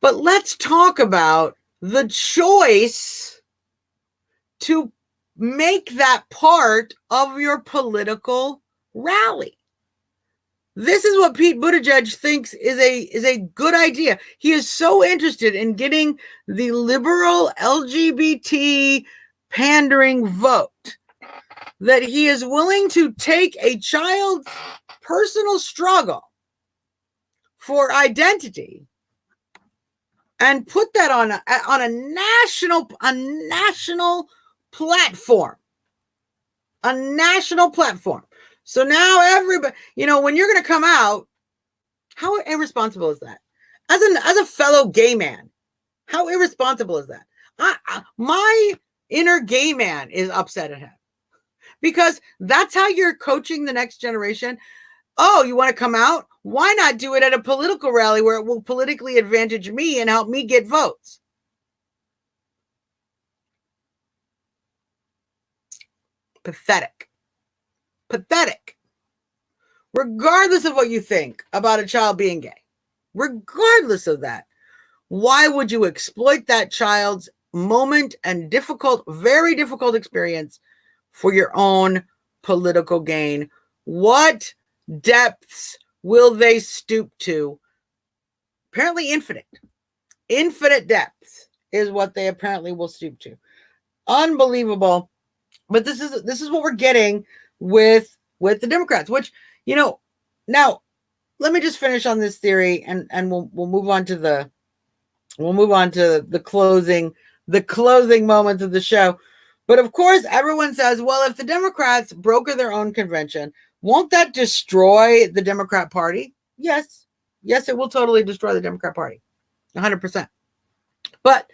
But let's talk about the choice to make that part of your political rally. This is what Pete Buttigieg thinks is a good idea. He is so interested in getting the liberal LGBT pandering vote that he is willing to take a child's personal struggle for identity and put that on a national platform. A national platform. So now everybody, when you're going to come out, how irresponsible is that? As a fellow gay man, how irresponsible is that? My inner gay man is upset at him because that's how you're coaching the next generation. Oh, you want to come out? Why not do it at a political rally where it will politically advantage me and help me get votes? Pathetic. Regardless of what you think about a child being gay, regardless of that, why would you exploit that child's moment and very difficult experience for your own political gain? What depths will they stoop to? Apparently infinite depths is what they apparently will stoop to. Unbelievable. But this is what we're getting with the Democrats, which, now let me just finish on this theory and we'll move on to the closing moments of the show. But of course, everyone says, well, if the Democrats broker their own convention, won't that destroy the Democrat Party? Yes, it will totally destroy the Democrat Party, 100%. But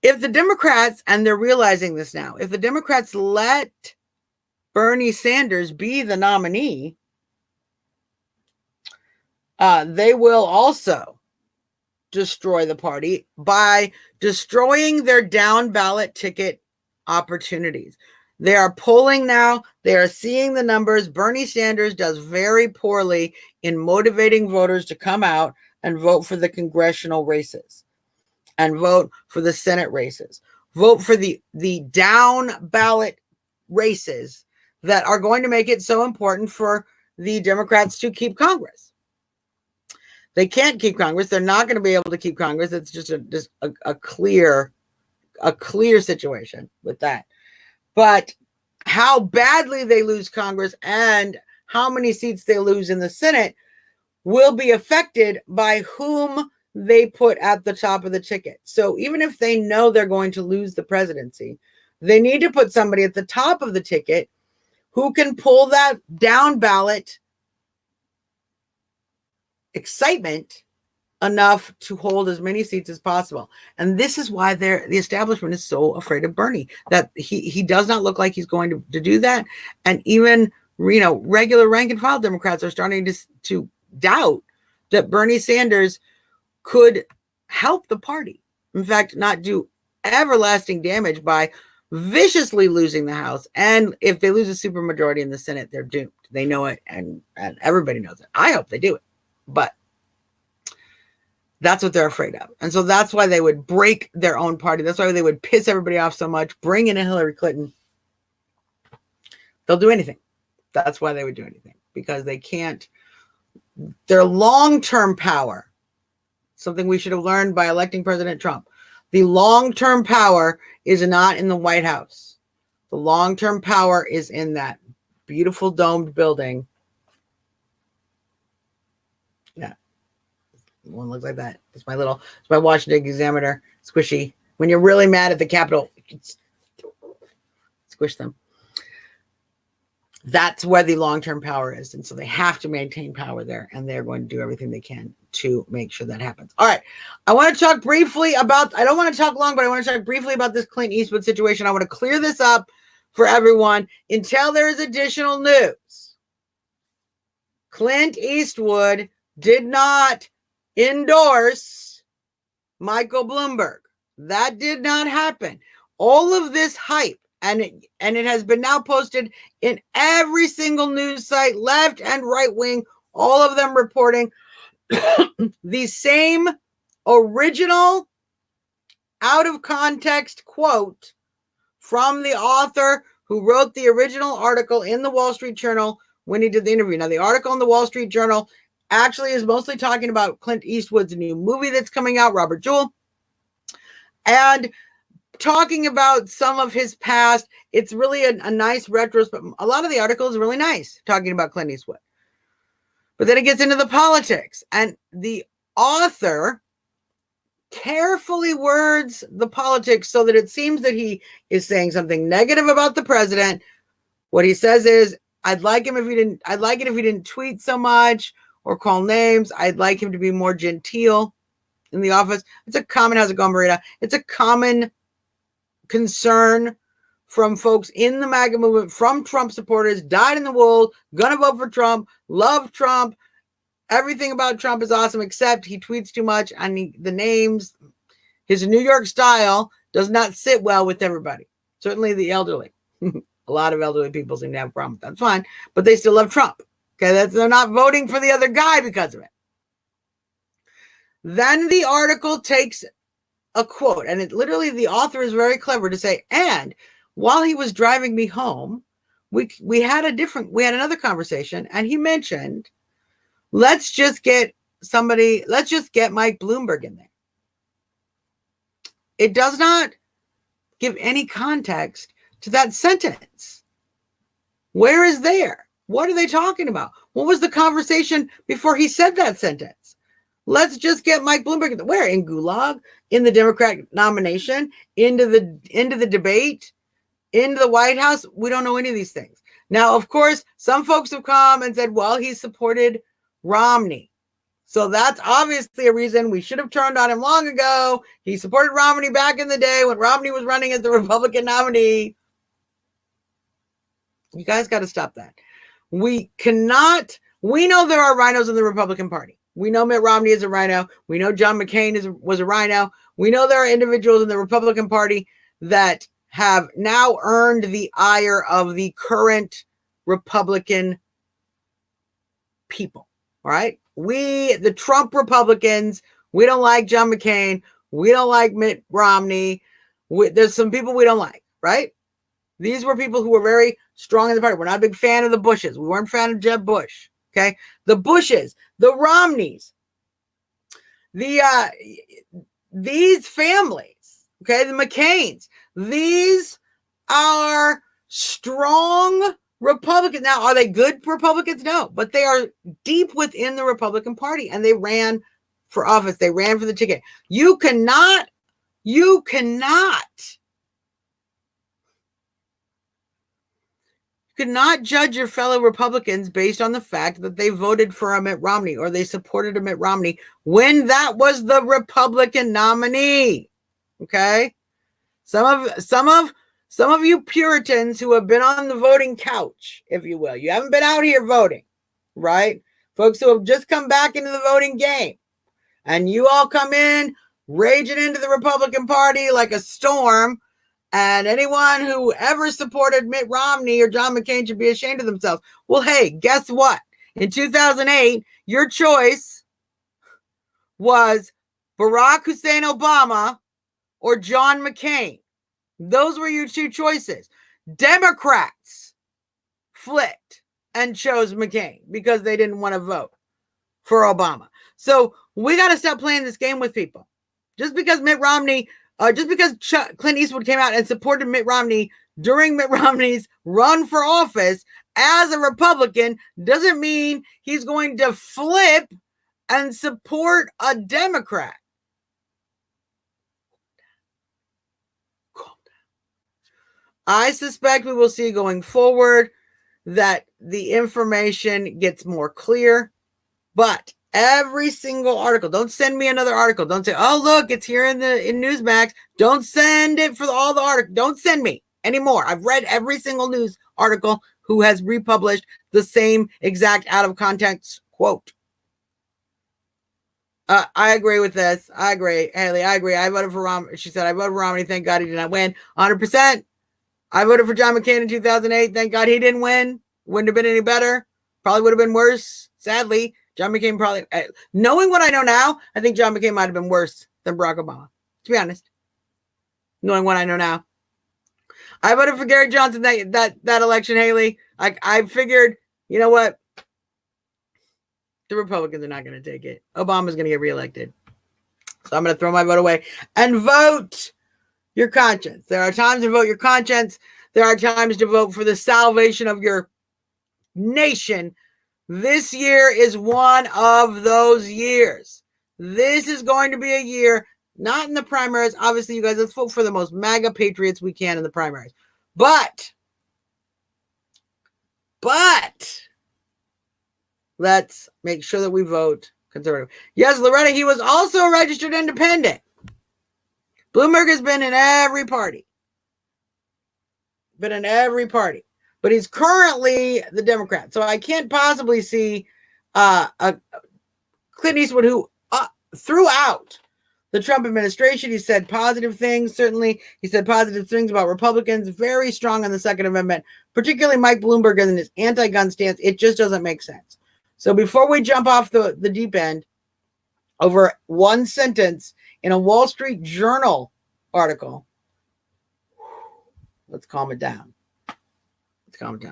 if the Democrats, and they're realizing this now, if the Democrats let Bernie Sanders be the nominee, they will also destroy the party by destroying their down ballot ticket opportunities. They are polling now. They are seeing the numbers. Bernie Sanders does very poorly in motivating voters to come out and vote for the congressional races and vote for the Senate races. Vote for the down ballot races that are going to make it so important for the Democrats to keep Congress. They can't keep Congress. They're not going to be able to keep Congress. It's just a clear situation with that. But how badly they lose Congress and how many seats they lose in the Senate will be affected by whom they put at the top of the ticket. So even if they know they're going to lose the presidency, they need to put somebody at the top of the ticket who can pull that down ballot excitement enough to hold as many seats as possible. And this is why the establishment is so afraid of Bernie, that he does not look like he's going to do that. And even, regular rank and file Democrats are starting to doubt that Bernie Sanders could help the party. In fact, not do everlasting damage by viciously losing the House. And if they lose a supermajority in the Senate, they're doomed. They know it, and everybody knows it. I hope they do it. But that's what they're afraid of. And so that's why they would break their own party. That's why they would piss everybody off so much, bring in a Hillary Clinton, They'll do anything. That's why they would do anything, because they can't. Their long-term power, something we should have learned by electing President Trump. The long-term power is not in the White House. The long-term power is in that beautiful domed building. Yeah. One looks like that. It's my Washington Examiner squishy. When you're really mad at the Capitol, squish them. That's where the long-term power is. And so they have to maintain power there, and they're going to do everything they can to make sure that happens. All right. I want to talk briefly about, I don't want to talk long, but I want to talk briefly about this Clint Eastwood situation. I want to clear this up for everyone until there is additional news. Clint Eastwood did not endorse Michael Bloomberg. That did not happen. All of this hype, and it has been now posted in every single news site, left and right wing, all of them reporting the same original out of context quote from the author who wrote the original article in the Wall Street Journal when he did the interview. Now, the article in the Wall Street Journal actually is mostly talking about Clint Eastwood's new movie that's coming out, Robert Jewell, and talking about some of his past. It's really a nice retrospect. A lot of the article is really nice talking about Clint Eastwood. But then it gets into the politics, and the author carefully words the politics so that it seems that he is saying something negative about the president. What he says is, I'd like it if he didn't tweet so much or call names. I'd like him to be more genteel in the office. It's a common, how's it going, Marita? It's a common concern from folks in the MAGA movement, from Trump supporters, dyed in the wool, gonna vote for Trump, love Trump. Everything about Trump is awesome, except he tweets too much, and the names, his New York style does not sit well with everybody. Certainly the elderly. A lot of elderly people seem to have a problem with that. That's fine, but they still love Trump. Okay, they're not voting for the other guy because of it. Then the article takes a quote, and it literally, the author is very clever to say, and while he was driving me home, we had another conversation, and he mentioned, let's just get Mike Bloomberg in there. It does not give any context to that sentence. Where is there? What are they talking about? What was the conversation before he said that sentence? Let's just get Mike Bloomberg. Where? In Gulag? In the Democratic nomination? Into the debate? Into the White House? We don't know any of these things. Now, of course, some folks have come and said, well, he supported Romney. So that's obviously a reason we should have turned on him long ago. He supported Romney back in the day when Romney was running as the Republican nominee. You guys got to stop that. We know there are rhinos in the Republican Party. We know Mitt Romney is a rhino. We know John McCain was a rhino. We know there are individuals in the Republican Party that have now earned the ire of the current Republican people. All right. The Trump Republicans, we don't like John McCain. We don't like Mitt Romney. There's some people we don't like, right? These were people who were very strong in the party. We're not a big fan of the Bushes. We weren't a fan of Jeb Bush. Okay. The Bushes, the Romneys, these families, okay, the McCains, these are strong Republicans. Now, are they good Republicans? No, but they are deep within the Republican Party, and they ran for office. They ran for the ticket. You cannot judge your fellow Republicans based on the fact that they voted for a Mitt Romney or they supported a Mitt Romney when that was the Republican nominee. Okay? Some of you Puritans who have been on the voting couch, if you will, you haven't been out here voting, right? Folks who have just come back into the voting game, and you all come in raging into the Republican Party like a storm. And anyone who ever supported Mitt Romney or John McCain should be ashamed of themselves. Well, hey, guess what? In 2008, your choice was Barack Hussein Obama or John McCain. Those were your two choices. Democrats flipped and chose McCain because they didn't want to vote for Obama. So we got to stop playing this game with people. Just because Clint Eastwood came out and supported Mitt Romney during Mitt Romney's run for office as a Republican doesn't mean he's going to flip and support a Democrat. I suspect we will see going forward that the information gets more clear, but every single article, don't send me another article. Don't say, oh, look, it's here in Newsmax. Don't send it for all the articles. Don't send me anymore. I've read every single news article who has republished the same exact out of context quote. I agree with this. I agree. Haley, I agree. I voted for Romney. She said, I voted for Romney. Thank God he did not win. 100%. I voted for John McCain in 2008. Thank God he didn't win. Wouldn't have been any better. Probably would have been worse. Sadly, John McCain probably, knowing what I know now, I think John McCain might have been worse than Barack Obama, to be honest. Knowing what I know now. I voted for Gary Johnson that election, Haley. I figured, you know what? The Republicans are not going to take it. Obama's going to get reelected. So I'm going to throw my vote away and vote your conscience. There are times to vote your conscience. There are times to vote for the salvation of your nation. This year is one of those years. This is going to be a year, not in the primaries. Obviously, you guys, let's vote for the most MAGA patriots we can in the primaries. But let's make sure that we vote conservative. Yes, Loretta, he was also a registered independent. Bloomberg has been in every party. But he's currently the Democrat. So I can't possibly see Clint Eastwood, who throughout the Trump administration, he said positive things. Certainly, he said positive things about Republicans, very strong on the Second Amendment, particularly Mike Bloomberg and his anti-gun stance. It just doesn't make sense. So before we jump off the deep end over one sentence in a Wall Street Journal article, let's calm it down. That's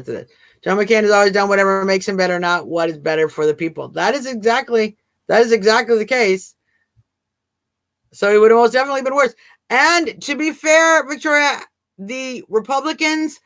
it. John McCain has always done whatever makes him better, not what is better for the people. That is exactly the case. So he would have most definitely been worse. And to be fair, Victoria, the Republicans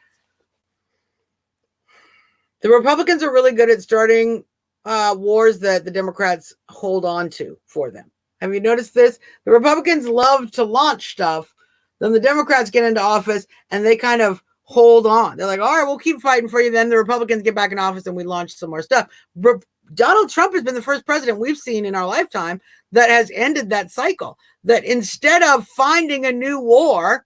are really good at starting wars that the Democrats hold on to for them. Have you noticed this? The Republicans love to launch stuff. Then the Democrats get into office and they kind of hold on. They're like, all right, we'll keep fighting for you. Then the Republicans get back in office and we launch some more stuff. Donald Trump has been the first president we've seen in our lifetime that has ended that cycle. That instead of finding a new war,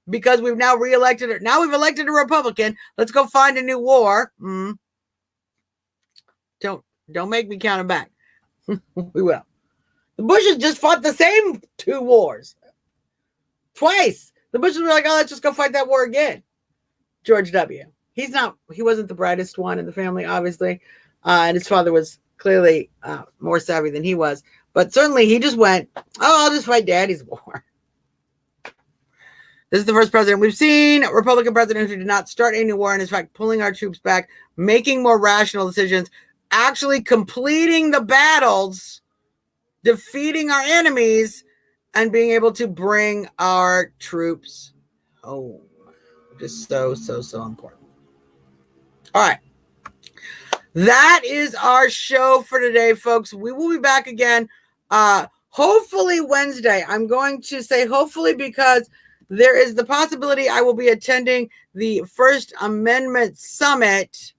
because we've now we've elected a Republican, let's go find a new war. Don't make me count them back. We will. The Bushes just fought the same two wars. Twice. The Bushes were like, oh, let's just go fight that war again. George W. He wasn't the brightest one in the family, obviously. And his father was clearly more savvy than he was. But certainly he just went, oh, I'll just fight daddy's war. This is the first president we've seen, a Republican president who did not start any war and, in fact, pulling our troops back, making more rational decisions, actually completing the battles, defeating our enemies, and being able to bring our troops home. Just so important. All right. That is our show for today, folks. We will be back again, hopefully Wednesday. I'm going to say hopefully because there is the possibility I will be attending the First Amendment Summit.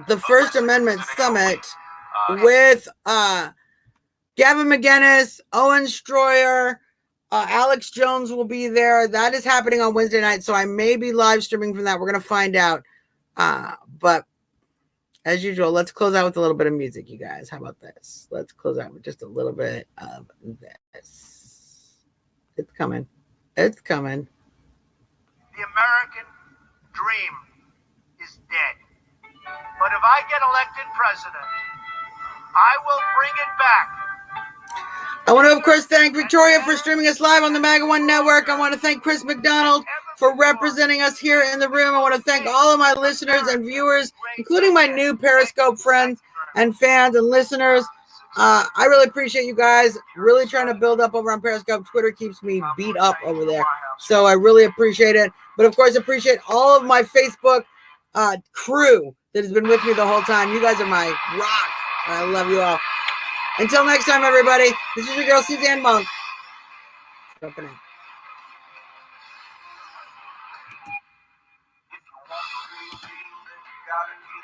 The First Amendment Summit with Gavin McInnes, Owen Stroyer, Alex Jones will be there. That is happening on Wednesday night, so I may be live streaming from that. We're going to find out. But as usual, let's close out with a little bit of music, you guys. How about this? Let's close out with just a little bit of this. It's coming. It's coming. The American dream is dead. But if I get elected president, I will bring it back. I want to, of course, thank Victoria for streaming us live on the MAGA One Network. I want to thank Chris McDonald for representing us here in the room. I want to thank all of my listeners and viewers, including my new Periscope friends and fans and listeners. I really appreciate you guys. Really trying to build up over on Periscope. Twitter keeps me beat up over there. So I really appreciate it. But of course, appreciate all of my Facebook crew that has been with me the whole time. You guys are my rock. I love you all. Until next time, everybody, this is your girl, Suzzanne Monk. Opening.